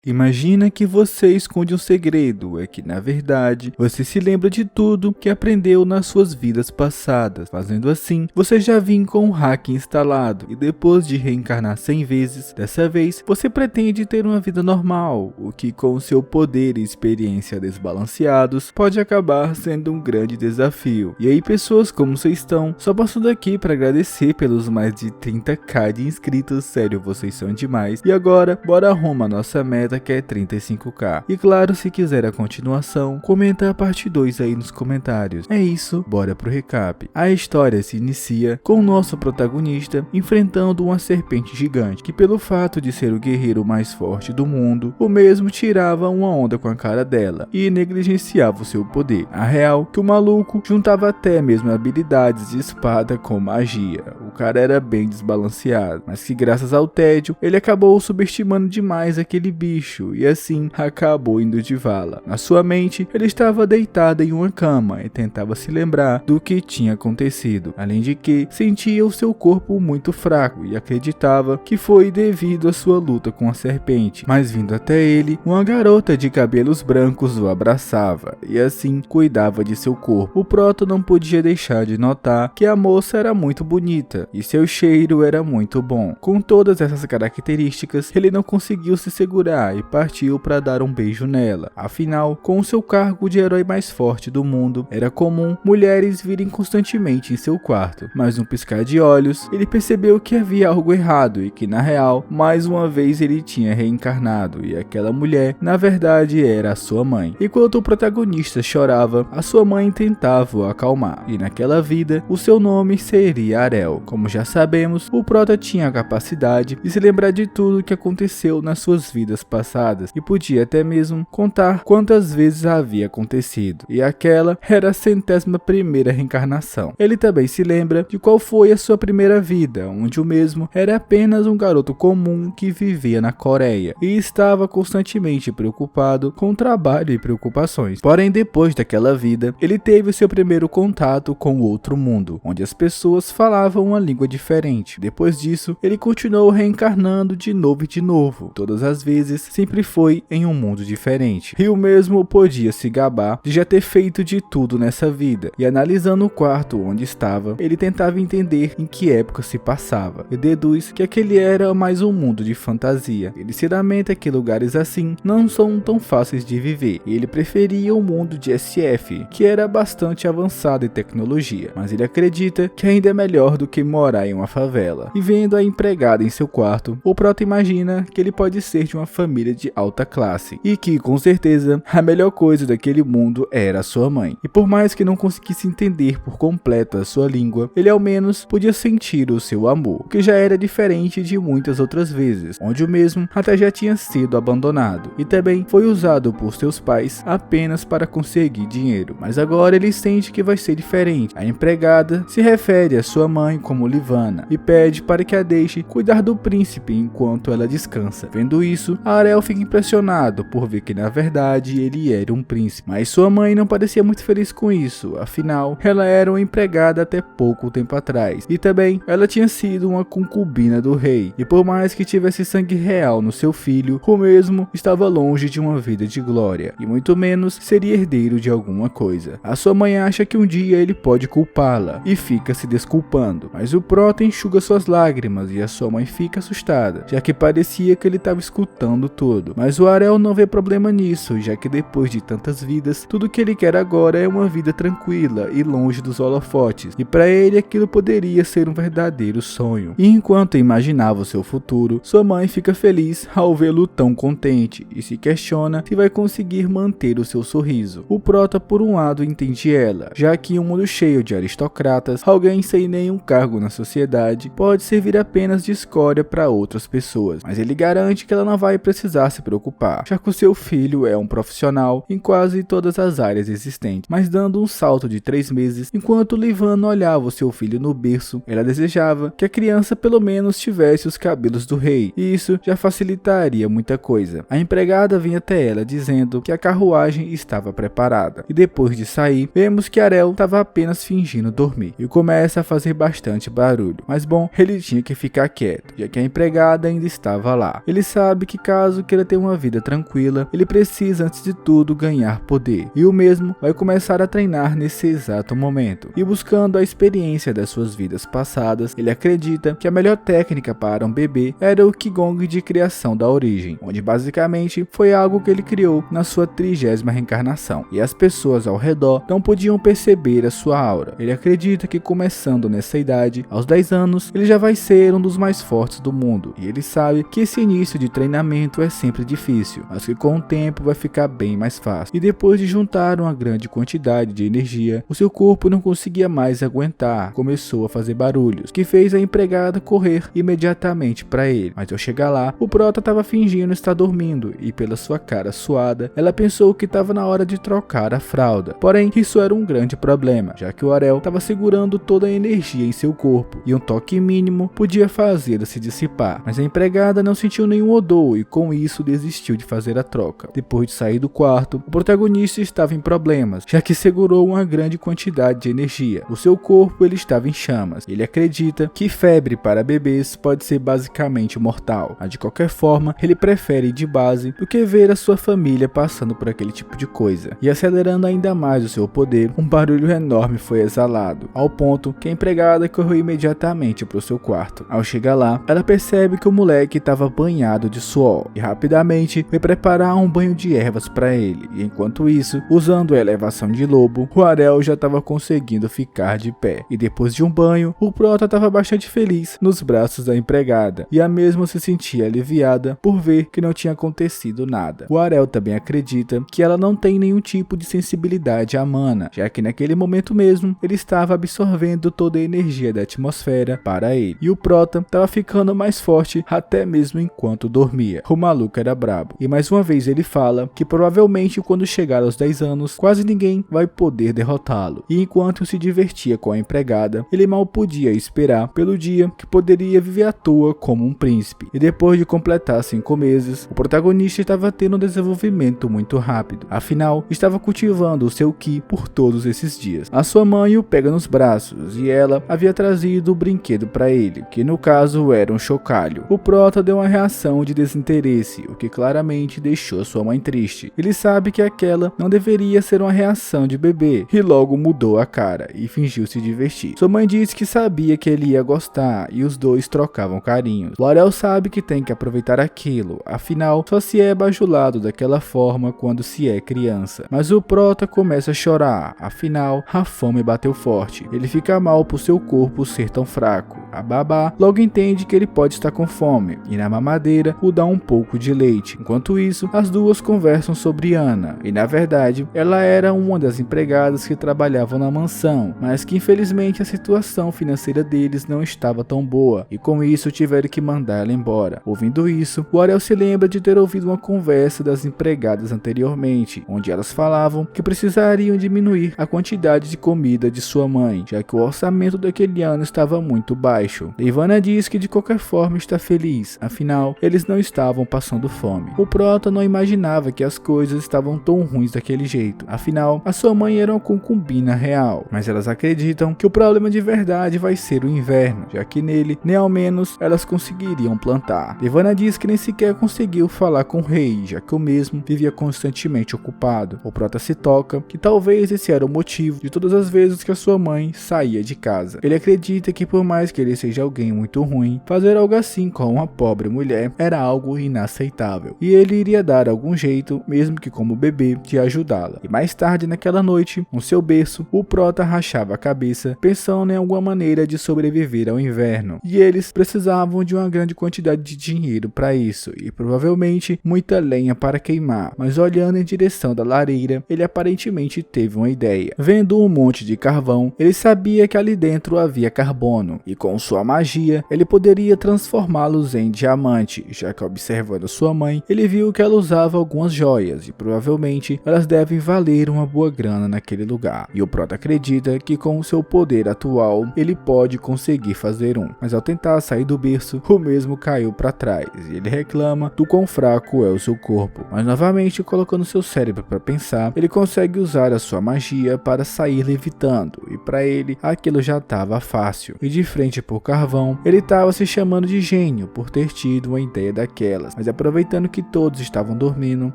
Imagina que você esconde um segredo, é que na verdade você se lembra de tudo que aprendeu nas suas vidas passadas. Fazendo assim, você já vinha com um hack instalado e depois de reencarnar 100 vezes, dessa vez você pretende ter uma vida normal, o que com seu poder e experiência desbalanceados pode acabar sendo um grande desafio. E aí pessoas, como vocês estão? Só passando aqui para agradecer pelos mais de 30k de inscritos, sério, vocês são demais. E agora, bora rumo à nossa meta que é 35k. E claro, se quiser a continuação, comenta a parte 2 aí nos comentários. É isso, bora pro recap. A história se inicia com o nosso protagonista enfrentando uma serpente gigante, que pelo fato de ser o guerreiro mais forte do mundo, o mesmo tirava uma onda com a cara dela e negligenciava o seu poder. A real que o maluco juntava até mesmo habilidades de espada com magia. O cara era bem desbalanceado, mas que graças ao tédio, ele acabou subestimando demais aquele bicho e assim acabou indo de vala. Na sua mente, ele estava deitado em uma cama e tentava se lembrar do que tinha acontecido, além de que sentia o seu corpo muito fraco e acreditava que foi devido à sua luta com a serpente, mas vindo até ele, uma garota de cabelos brancos o abraçava e assim cuidava de seu corpo. O Proto não podia deixar de notar que a moça era muito bonita e seu cheiro era muito bom. Com todas essas características, ele não conseguiu se segurar e partiu para dar um beijo nela. Afinal, com seu cargo de herói mais forte do mundo, era comum mulheres virem constantemente em seu quarto, mas num piscar de olhos, ele percebeu que havia algo errado e que na real, mais uma vez ele tinha reencarnado e aquela mulher, na verdade, era a sua mãe. Enquanto o protagonista chorava, a sua mãe tentava o acalmar, e naquela vida, o seu nome seria Arel. Como já sabemos, o Prota tinha a capacidade de se lembrar de tudo que aconteceu nas suas vidas passadas e podia até mesmo contar quantas vezes havia acontecido, e aquela era a 100ª reencarnação. Ele também se lembra de qual foi a sua primeira vida, onde o mesmo era apenas um garoto comum que vivia na Coreia e estava constantemente preocupado com o trabalho e preocupações. Porém, depois daquela vida, ele teve seu primeiro contato com o outro mundo, onde as pessoas falavam uma língua diferente. Depois disso, ele continuou reencarnando de novo e de novo, todas as vezes sempre foi em um mundo diferente. Rio mesmo podia se gabar de já ter feito de tudo nessa vida, e analisando o quarto onde estava, ele tentava entender em que época se passava, e deduz que aquele era mais um mundo de fantasia. Ele se lamenta que lugares assim não são tão fáceis de viver, e ele preferia o mundo de SF, que era bastante avançado em tecnologia, mas ele acredita que ainda é melhor do que morar em uma favela. E vendo a empregada em seu quarto, o Prota imagina que ele pode ser de uma família de alta classe e que com certeza a melhor coisa daquele mundo era a sua mãe. E por mais que não conseguisse entender por completo a sua língua, ele ao menos podia sentir o seu amor, que já era diferente de muitas outras vezes, onde o mesmo até já tinha sido abandonado e também foi usado por seus pais apenas para conseguir dinheiro. Mas agora ele sente que vai ser diferente. A empregada se refere à sua mãe como Livana e pede para que a deixe cuidar do príncipe enquanto ela descansa. Vendo isso, Arel fica impressionado por ver que na verdade ele era um príncipe, mas sua mãe não parecia muito feliz com isso, afinal ela era uma empregada até pouco tempo atrás e também ela tinha sido uma concubina do rei, e por mais que tivesse sangue real no seu filho, o mesmo estava longe de uma vida de glória e muito menos seria herdeiro de alguma coisa. A sua mãe acha que um dia ele pode culpá-la e fica se desculpando, mas o Prota enxuga suas lágrimas e a sua mãe fica assustada, já que parecia que ele estava escutando tudo. Mas o Arel não vê problema nisso, já que depois de tantas vidas, tudo que ele quer agora é uma vida tranquila e longe dos holofotes, e para ele aquilo poderia ser um verdadeiro sonho. E enquanto imaginava o seu futuro, sua mãe fica feliz ao vê-lo tão contente e se questiona se vai conseguir manter o seu sorriso. O Prota por um lado entende ela, já que em um mundo cheio de aristocratas, alguém sem nenhum cargo na sociedade pode servir apenas de escória para outras pessoas, mas ele garante que ela não vai precisar se preocupar, já que o seu filho é um profissional em quase todas as áreas existentes. Mas dando um salto de 3 meses, enquanto Livana olhava o seu filho no berço, ela desejava que a criança pelo menos tivesse os cabelos do rei, e isso já facilitaria muita coisa. A empregada vem até ela dizendo que a carruagem estava preparada, e depois de sair, vemos que Arel estava apenas fingindo dormir, e começa a fazer bastante bastante barulho, mas bom, ele tinha que ficar quieto, já que a empregada ainda estava lá. Ele sabe que caso queira ter uma vida tranquila, ele precisa antes de tudo ganhar poder, e o mesmo vai começar a treinar nesse exato momento. E buscando a experiência das suas vidas passadas, ele acredita que a melhor técnica para um bebê era o Qigong de criação da origem, onde basicamente foi algo que ele criou na sua 30ª reencarnação, e as pessoas ao redor não podiam perceber a sua aura. Ele acredita que começando nessa idade, aos 10 anos, ele já vai ser um dos mais fortes do mundo, e ele sabe que esse início de treinamento é sempre difícil, mas que com o tempo vai ficar bem mais fácil. E depois de juntar uma grande quantidade de energia, o seu corpo não conseguia mais aguentar, começou a fazer barulhos, que fez a empregada correr imediatamente para ele. Mas ao chegar lá, o prota estava fingindo estar dormindo, e pela sua cara suada, ela pensou que estava na hora de trocar a fralda. Porém, isso era um grande problema, já que o Arel estava segurando toda a energia em seu corpo, e um toque mínimo podia fazê-la se dissipar. Mas a empregada não sentiu nenhum odor e com isso desistiu de fazer a troca. Depois de sair do quarto, o protagonista estava em problemas, já que segurou uma grande quantidade de energia. O seu corpo ele estava em chamas. Ele acredita que febre para bebês pode ser basicamente mortal, mas de qualquer forma, ele prefere ir de base do que ver a sua família passando por aquele tipo de coisa. E acelerando ainda mais o seu poder, um barulho enorme foi exalado, ao ponto que a empregada correu imediatamente para o seu quarto. Ao chegar lá, ela percebe que o moleque estava banhado de suor e rapidamente foi preparar um banho de ervas para ele. E enquanto isso, usando a elevação de lobo, o Arel já estava conseguindo ficar de pé. E depois de um banho, o prota estava bastante feliz nos braços da empregada, e a mesma se sentia aliviada por ver que não tinha acontecido nada. O Arel também acredita que ela não tem nenhum tipo de sensibilidade à mana, já que naquele momento mesmo ele estava absorvendo toda a energia da atmosfera para ele. E o prota estava ficando mais forte até mesmo enquanto dormia. O maluco era brabo. E mais uma vez ele fala que provavelmente quando chegar aos 10 anos, quase ninguém vai poder derrotá-lo. E enquanto se divertia com a empregada, ele mal podia esperar pelo dia que poderia viver à toa como um príncipe. E depois de completar 5 meses, o protagonista estava tendo um desenvolvimento muito rápido. Afinal, estava cultivando o seu Ki por todos esses dias. A sua mãe o pega nos braços e ela havia trazido o brinquedo para ele, que no caso era um chocalho. O prota deu uma reação de desinteresse, o que claramente deixou sua mãe triste. Ele sabe que aquela não deveria ser uma reação de bebê e logo mudou a cara e fingiu se divertir. Sua mãe disse que sabia que ele ia gostar e os dois trocavam carinhos. O Arel sabe que tem que aproveitar aquilo, afinal só se é bajulado daquela forma quando se é criança. Mas o prota começa a chorar, afinal a fome bateu forte. Ele fica mal por seu corpo ser tão fraco. A babá logo entende que ele pode estar com fome e na mamadeira o dá um pouco de leite. Enquanto isso, as duas conversam sobre Ana e na verdade ela era uma das empregadas que trabalhavam na mansão, mas que infelizmente a situação financeira deles não estava tão boa e com isso tiveram que mandar ela embora. Ouvindo isso, o Arel se lembra de ter ouvido uma conversa das empregadas anteriormente, onde elas falavam que precisariam diminuir a quantidade de comida de sua mãe, já que o orçamento daquele ano estava muito baixo. Ivana diz que de qualquer forma está feliz, afinal eles não estavam passando fome. O prota não imaginava que as coisas estavam tão ruins daquele jeito, afinal a sua mãe era uma concubina real, mas elas acreditam que o problema de verdade vai ser o inverno, já que nele nem ao menos elas conseguiriam plantar. Ivana diz que nem sequer conseguiu falar com o rei, já que o mesmo vivia constantemente ocupado. O prota se toca que talvez esse era o motivo de todas as vezes que a sua mãe saía de casa. Ele acredita que por mais que ele seja alguém muito ruim, fazer algo assim com uma pobre mulher era algo inaceitável, e ele iria dar algum jeito, mesmo que como bebê, de ajudá-la. E mais tarde naquela noite, no seu berço, o prota rachava a cabeça, pensando em alguma maneira de sobreviver ao inverno, e eles precisavam de uma grande quantidade de dinheiro para isso, e provavelmente muita lenha para queimar. Mas olhando em direção da lareira, ele aparentemente teve uma ideia. Vendo um monte de carvão, ele sabia que ali dentro havia carbono, e com sua magia, ele poderia transformá-los em diamante, já que observando sua mãe, ele viu que ela usava algumas joias, e provavelmente elas devem valer uma boa grana naquele lugar. E o prota acredita que com o seu poder atual, ele pode conseguir fazer um. Mas ao tentar sair do berço, o mesmo caiu para trás, e ele reclama do quão fraco é o seu corpo. Mas novamente, colocando seu cérebro para pensar, ele consegue usar a sua magia para sair levitando, e para ele, aquilo já estava fácil. E de frente pro carvão, ele estava se chamando de gênio por ter tido uma ideia daquelas. Mas aproveitando que todos estavam dormindo,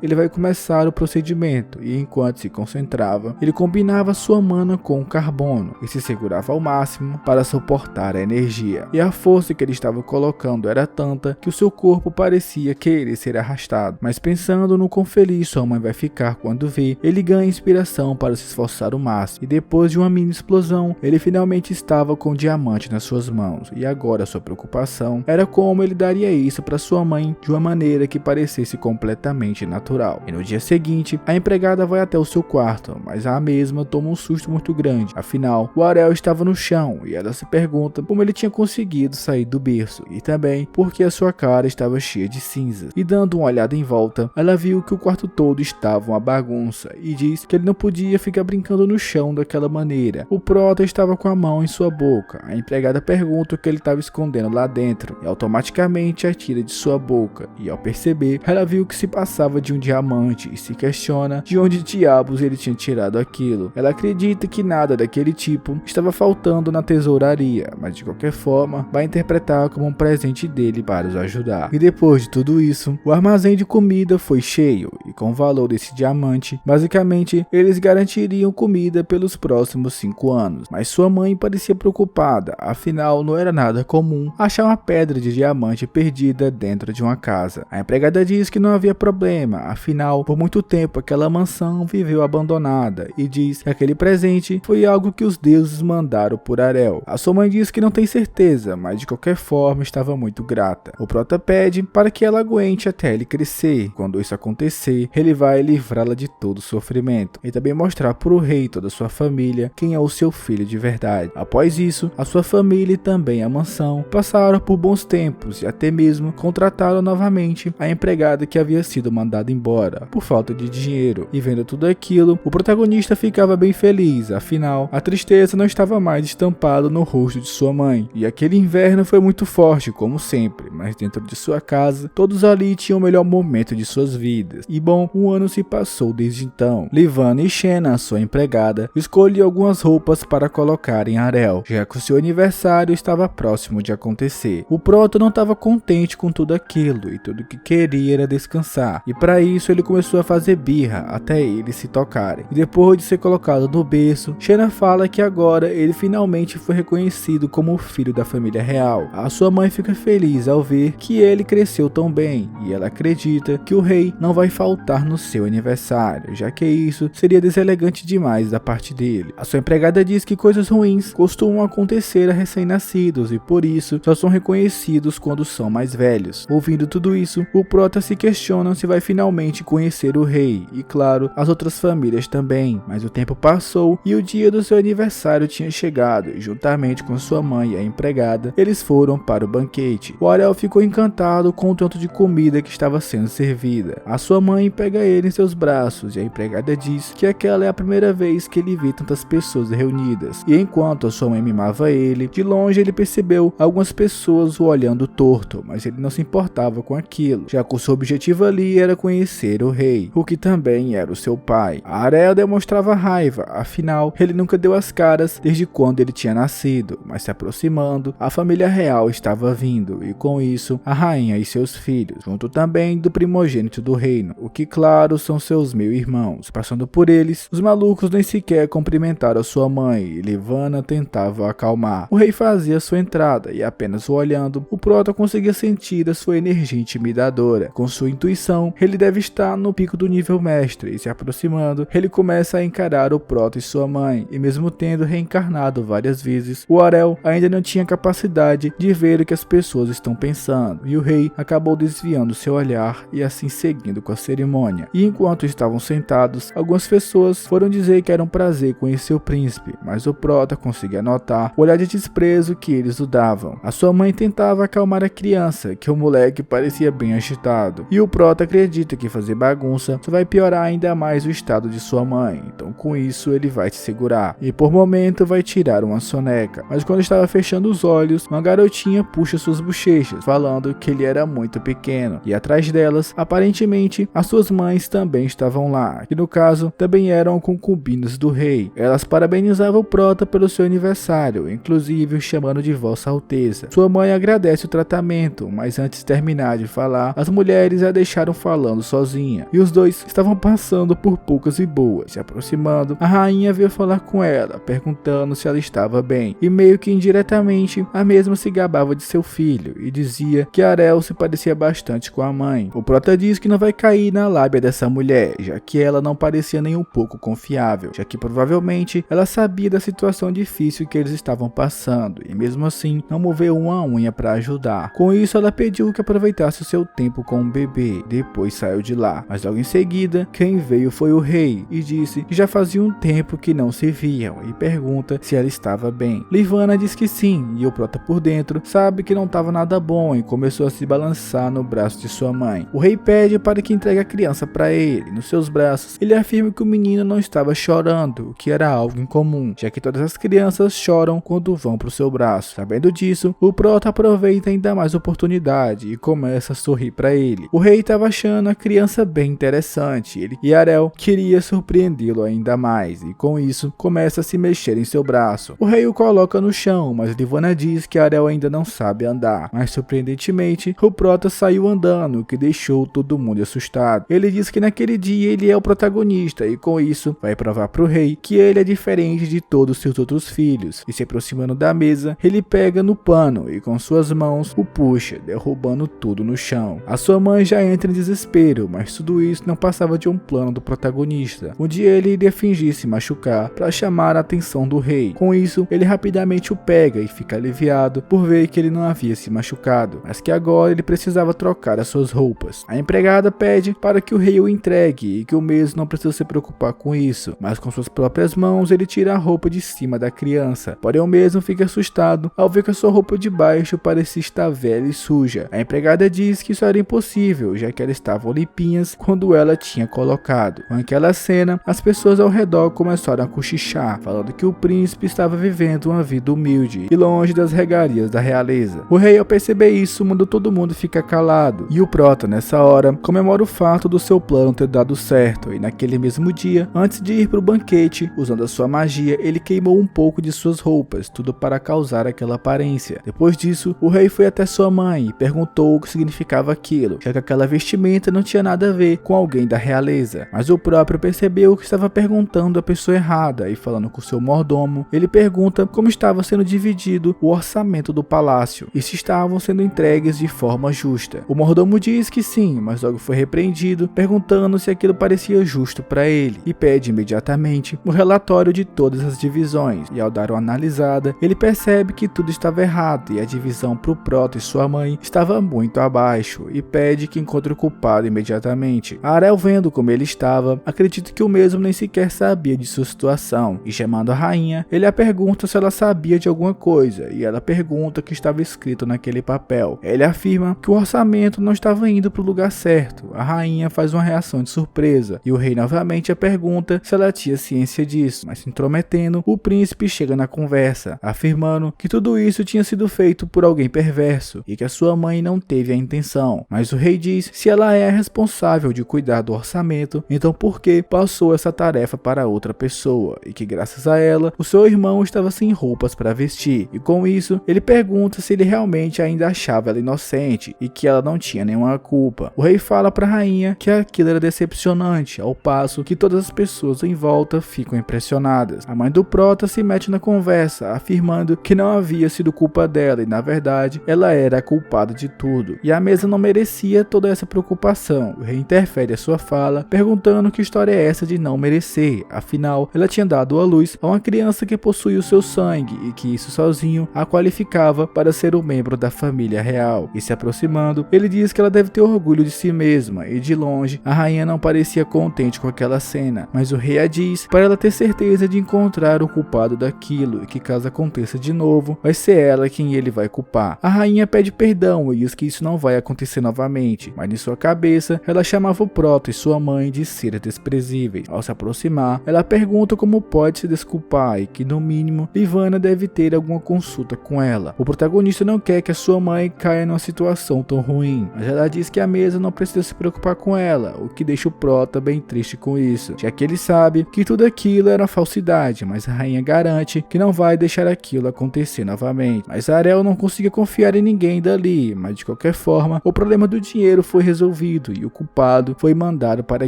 ele vai começar o procedimento e enquanto se concentrava, ele combinava sua mana com o carbono e se segurava ao máximo para suportar a energia. E a força que ele estava colocando era tanta que o seu corpo parecia querer ser arrastado. Mas pensando no quão feliz sua mãe vai ficar quando vê, ele ganha inspiração para se esforçar o máximo. E depois de uma mini explosão, ele finalmente estava com o diamante nas suas mãos. E agora sua preocupação era como ele daria isso para sua mãe de uma maneira que parecesse completamente natural. E no dia seguinte, a empregada vai até o seu quarto, mas a mesma toma um susto muito grande. Afinal, o Arel estava no chão e ela se pergunta como ele tinha conseguido sair do berço e também porque a sua cara estava cheia de cinzas. E dando uma olhada em volta, ela viu que o quarto todo estava uma bagunça e diz que ele não podia ficar brincando no chão daquela maneira. O Prota estava com a mão em sua boca. A empregada pergunta o que ele estava escondendo lá dentro e automaticamente atira de sua boca. E ao perceber, ela viu que se passava de um diamante e se questiona de onde diabos ele tinha tirado aquilo. Ela acredita que nada daquele tipo estava faltando na tesouraria, mas de qualquer forma vai interpretar como um presente dele para os ajudar. E depois de tudo isso, o armazém de comida foi cheio e com o valor desse diamante, basicamente eles garantiriam comida pelos próximos 5 anos. Mas sua mãe parecia preocupada, afinal não era nada comum achar uma pedra de diamante perdida dentro de uma casa. A empregada diz que não havia problema, afinal por muito tempo aquela mansão viveu abandonada e diz que aquele presente foi algo que os deuses mandaram por Arel. A sua mãe diz que não tem certeza, mas de qualquer forma estava muito grata. O Prota pede para que ela aguente até ele crescer. Quando isso acontecer, ele vai livrá-la de todo o sofrimento e também mostrar para o rei e toda a sua família quem é o seu filho de verdade. Após isso, a sua família e também a mansão passaram por bons tempos e até mesmo contrataram novamente a empregada que havia sido mandada embora por falta de dinheiro. E vendo tudo aquilo, o protagonista ficava bem feliz, afinal a tristeza não estava mais estampada no rosto de sua mãe. E aquele inverno foi muito forte, como sempre, mas dentro de sua casa, todos ali tinham o melhor momento de suas vidas. E bom, um ano se passou desde então. Livana e Xena, sua empregada, escolheu algumas roupas para colocar em Arel, já que o seu aniversário estava próximo de acontecer. O Prota não estava contente com tudo aquilo e tudo que queria era descansar. E para isso ele começou a fazer birra até eles se tocarem. E depois de ser colocado no berço, Xena fala que agora ele finalmente foi reconhecido como o filho da família real. A sua mãe fica feliz ao ver que ele cresceu tão bem e ela acredita que o rei não vai faltar no seu aniversário, já que isso seria deselegante demais da parte dele. A sua empregada diz que coisas ruins costumam acontecer a recém-nascidos e por isso só são reconhecidos quando são mais velhos. Ouvindo tudo isso, o Prota se questiona se vai finalmente conhecer o rei e claro, as outras famílias também, mas o tempo passou e o dia do seu aniversário tinha chegado e juntamente com sua mãe e a empregada, eles foram para o banquete. O Arel ficou encantado com o tanto de comida que estava sendo servida. A sua mãe pega ele em seus braços e a empregada diz que aquela é a primeira vez que ele vê tantas pessoas reunidas. E enquanto a sua mãe mimava ele, de longe ele percebeu algumas pessoas o olhando torto, mas ele não se importava com aquilo, já que o seu objetivo ali era conhecer o rei, o que também era o seu pai. A Arel demonstrava raiva, afinal ele nunca deu as caras desde quando ele tinha nascido, mas se aproximando, a família real estava vindo e com isso a rainha e seus filhos, junto também do primogênito do reino, o que claro são seus meio-irmãos. Passando por eles, os malucos nem sequer cumprimentaram sua mãe e Livana tentava acalmar. O rei fazia sua entrada e apenas o olhando, o Prota conseguia sentir a sua energia intimidadora. Com sua intuição, ele deve estar no pico do nível mestre e se aproximando, ele começa a encarar o Prota e sua mãe e mesmo tendo reencarnado várias vezes, o Arel ainda não tinha capacidade de ver o que as pessoas estão pensando e o rei acabou desviando seu olhar e assim seguindo com a cerimônia. E enquanto estavam sentados, algumas pessoas foram dizer que era um prazer conhecer o príncipe, mas o Prota conseguia notar o olhar de desprezo que eles o davam. A sua mãe tentava acalmar a criança, que o moleque parecia bem agitado, e o Prota acredita que fazer bagunça só vai piorar ainda mais o estado de sua mãe, então com isso ele vai se segurar, e por momento vai tirar uma soneca, mas quando estava fechando os olhos, uma garotinha puxa suas bochechas, falando que ele era muito pequeno, e atrás delas, aparentemente, as suas mães também estavam lá, que no caso, também eram concubinas do rei. Elas parabenizavam o Prota pelo seu aniversário, contrário, inclusive o chamando de Vossa Alteza. Sua mãe agradece o tratamento, mas antes de terminar de falar, as mulheres a deixaram falando sozinha, e os dois estavam passando por poucas e boas. Se aproximando, a rainha veio falar com ela, perguntando se ela estava bem, e meio que indiretamente, a mesma se gabava de seu filho, e dizia que Arel se parecia bastante com a mãe. O prota diz que não vai cair na lábia dessa mulher, já que ela não parecia nem um pouco confiável, já que provavelmente ela sabia da situação difícil que eles estavam passando, e mesmo assim não moveu uma unha para ajudar. Com isso, ela pediu que aproveitasse o seu tempo com o bebê, depois saiu de lá. Mas logo em seguida, quem veio foi o rei, e disse que já fazia um tempo que não se viam, e pergunta se ela estava bem. Livana diz que sim, e o prota por dentro sabe que não estava nada bom, e começou a se balançar no braço de sua mãe. O rei pede para que entregue a criança para ele. Nos seus braços, ele afirma que o menino não estava chorando, o que era algo incomum, já que todas as crianças choram quando vão para o seu braço. Sabendo disso, o prota aproveita ainda mais a oportunidade e começa a sorrir para ele. O rei estava achando a criança bem interessante, e Arel queria surpreendê-lo ainda mais, e com isso começa a se mexer em seu braço. O rei o coloca no chão, mas Livana diz que Arel ainda não sabe andar, mas surpreendentemente o prota saiu andando, o que deixou todo mundo assustado. Ele diz que naquele dia ele é o protagonista, e com isso vai provar pro rei que ele é diferente de todos seus outros filhos, e se aproximando da mesa, ele pega no pano e com suas mãos o puxa, derrubando tudo no chão. A sua mãe já entra em desespero, mas tudo isso não passava de um plano do protagonista, onde ele iria fingir se machucar para chamar a atenção do rei. Com isso, ele rapidamente o pega e fica aliviado por ver que ele não havia se machucado, mas que agora ele precisava trocar as suas roupas. A empregada pede para que o rei o entregue e que o mesmo não precisa se preocupar com isso, mas com suas próprias mãos ele tira a roupa de cima da criança. Porém o mesmo fica assustado ao ver que a sua roupa de baixo parecia estar velha e suja. A empregada diz que isso era impossível, já que elas estavam limpinhas quando ela tinha colocado. Com aquela cena, as pessoas ao redor começaram a cochichar, falando que o príncipe estava vivendo uma vida humilde e longe das regalias da realeza. O rei, ao perceber isso, mandou todo mundo ficar calado, e o prota, nessa hora, comemora o fato do seu plano ter dado certo, e naquele mesmo dia, antes de ir para o banquete, usando a sua magia, ele queimou um pouco de suas roupas, tudo para causar aquela aparência. Depois disso, o rei foi até sua mãe e perguntou o que significava aquilo, já que aquela vestimenta não tinha nada a ver com alguém da realeza, mas o próprio percebeu que estava perguntando a pessoa errada, e falando com seu mordomo, ele pergunta como estava sendo dividido o orçamento do palácio e se estavam sendo entregues de forma justa. O mordomo diz que sim, mas logo foi repreendido, perguntando se aquilo parecia justo para ele, e pede imediatamente o relatório de todas as divisões, e ao dar uma analisada, ele percebe que tudo estava errado e a divisão para o prota e sua mãe estava muito abaixo, e pede que encontre o culpado imediatamente. Arel, vendo como ele estava, acredita que o mesmo nem sequer sabia de sua situação, e chamando a rainha, ele a pergunta se ela sabia de alguma coisa, e ela pergunta o que estava escrito naquele papel. Ele afirma que o orçamento não estava indo para o lugar certo. A rainha faz uma reação de surpresa, e o rei novamente a pergunta se ela tinha ciência disso, mas se intrometendo, o príncipe chega na conversa, afirmando que tudo isso tinha sido feito por alguém perverso, e que a sua mãe não teve a intenção. Mas o rei diz se ela é a responsável de cuidar do orçamento, então por que passou essa tarefa para outra pessoa, e que graças a ela, o seu irmão estava sem roupas para vestir, e com isso, ele pergunta se ele realmente ainda achava ela inocente, e que ela não tinha nenhuma culpa. O rei fala para a rainha que aquilo era decepcionante, ao passo que todas as pessoas em volta ficam impressionadas. A mãe do prota se mete na conversa, afirmando que não havia sido culpa dela, e na verdade, ela era a culpada de tudo, e a mesa não merecia toda essa preocupação. O rei interfere a sua fala, perguntando que história é essa de não merecer, afinal, ela tinha dado à luz a uma criança que possuía o seu sangue, e que isso sozinho a qualificava para ser um membro da família real. E se aproximando, ele diz que ela deve ter orgulho de si mesma, e de longe, a rainha não parecia contente com aquela cena, mas o rei a diz para ela ter certeza de encontrar o culpado daquilo, e que caso aconteça de novo, vai ser ela quem ele vai culpar. A rainha pede perdão e diz que isso não vai acontecer novamente, mas em sua cabeça, ela chamava o prota e sua mãe de seres desprezíveis. Ao se aproximar, ela pergunta como pode se desculpar e que, no mínimo, Livana deve ter alguma consulta com ela. O protagonista não quer que a sua mãe caia numa situação tão ruim, mas ela diz que a mesa não precisa se preocupar com ela, o que deixa o prota bem triste com isso, já que ele sabe que tudo aquilo era falsidade, mas a rainha garante que não vai deixar aquilo acontecer novamente. Mas Arel não conseguia confiar em ninguém dali, mas de qualquer forma, o problema do dinheiro foi resolvido e o culpado foi mandado para a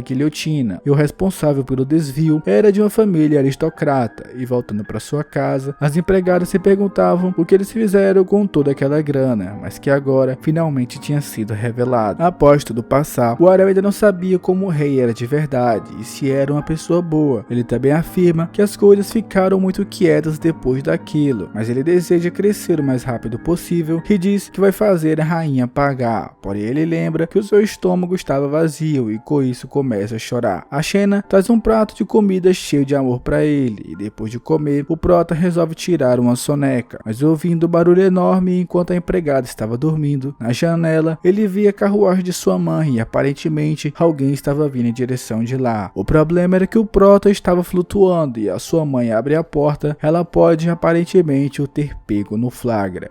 guilhotina. E o responsável pelo desvio era de uma família aristocrata. E voltando para sua casa, as empregadas se perguntavam o que eles fizeram com toda aquela grana, mas que agora finalmente tinha sido revelado. Após tudo passar, o Arel ainda não sabia como o rei era de verdade e se era uma pessoa boa. Ele também afirma que as coisas ficaram muito quietas depois daquilo, mas ele deseja crescer o mais rápido possível e diz que vai fazer a rainha pagar. Porém ele lembra que o seu estômago estava vazio e com isso começa a chorar. A Xena traz um prato de comida cheio de amor para ele e depois de comer, o prota resolve tirar uma soneca, mas ouvindo um barulho enorme enquanto a empregada estava dormindo, na janela ele via a carruagem de sua mãe e aparentemente alguém estava vindo em direção de lá. O problema era que o prota estava flutuando e a sua mãe abre a porta, ela pode aparentemente o ter pego no flagra.